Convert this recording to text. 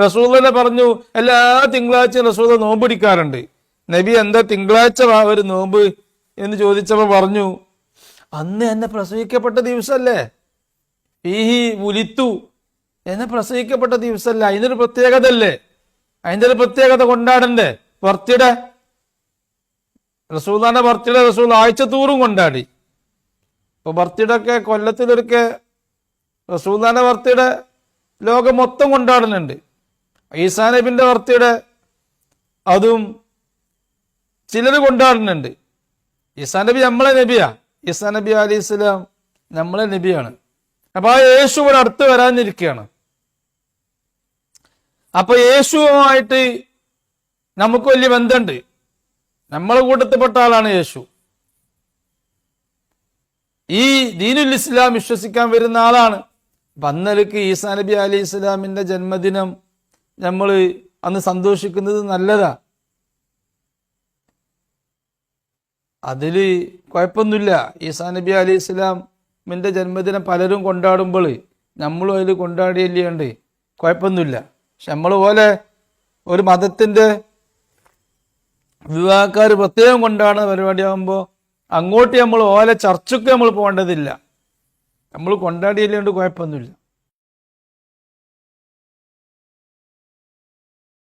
റസൂലുള്ളാഹി പറഞ്ഞു എല്ലാ തിങ്കളാഴ്ചയും റസൂൽ നോമ്പ് പിടിക്കാറുണ്ട്. നബി എന്താ തിങ്കളാഴ്ച ഒരു നോമ്പ് എന്ന് ചോദിച്ചപ്പോൾ പറഞ്ഞു, അന്ന് എന്നെ പ്രസവിക്കപ്പെട്ട ദിവസമല്ലേ, ഫീഹി വുലിത്തു, എന്നെ പ്രസവിക്കപ്പെട്ട ദിവസമല്ല, അതിനൊരു പ്രത്യേകത അല്ലേ, അതിൻ്റെ ഒരു പ്രത്യേകത കൊണ്ടാടണ്ടേ. ബർത്ത്ഡേ, റസൂലുള്ളാഹിന്റെ ബർത്ത്ഡേ റസൂൽ ആഴ്ച തോറും കൊണ്ടാടി. ഇപ്പൊ ബർത്ത്ഡേ ഒക്കെ കൊല്ലത്തിലൊരിക്കെ റസൂലുള്ളാഹിന്റെ ബർത്ത്ഡേ ലോകം മൊത്തം കൊണ്ടാടുന്നുണ്ട്. ഈസാ നബിന്റെ ബർത്ത്ഡേ അതും ചിലർ കൊണ്ടാടുന്നുണ്ട്. ഈസാ നബി നമ്മളെ നബിയാ, ഈസാ നബി അലൈഹി സ്വലാം നമ്മളെ നബിയാണ്. അപ്പൊ ആ യേശു ഇവിടെ അടുത്ത് വരാനിരിക്കുകയാണ്. അപ്പൊ യേശുവുമായിട്ട് നമുക്ക് വലിയ ബന്ധമുണ്ട്. നമ്മളെ കൂട്ടത്തിൽപ്പെട്ട ആളാണ് യേശു. ഈ ദീനുൽ ഇസ്ലാം വിശ്വസിക്കാൻ വരുന്ന ആളാണ്. അപ്പൊ അന്നലേക്ക് ഈസാ നബി അലൈഹി സ്വലാമിന്റെ ജന്മദിനം നമ്മൾ അന്ന് സന്തോഷിക്കുന്നത് നല്ലതാ, അതില് കുഴപ്പമൊന്നുമില്ല. ഈസാ നബി അലൈഹി സ്വലാമിന്റെ ജന്മദിനം പലരും കൊണ്ടാടുമ്പോൾ നമ്മളും അതിൽ കൊണ്ടാടിയല്ലേണ്ട് കുഴപ്പമൊന്നുമില്ല. പക്ഷെ നമ്മൾ പോലെ ഒരു മതത്തിന്റെ വിവാഹക്കാർ പ്രത്യേകം കൊണ്ടാടുന്ന പരിപാടിയാകുമ്പോൾ അങ്ങോട്ട് നമ്മൾ ഓലെ ചർച്ചയ്ക്ക് നമ്മൾ പോകേണ്ടതില്ല. നമ്മൾ കൊണ്ടാടിയല്ലേണ്ട് കുഴപ്പമൊന്നുമില്ല.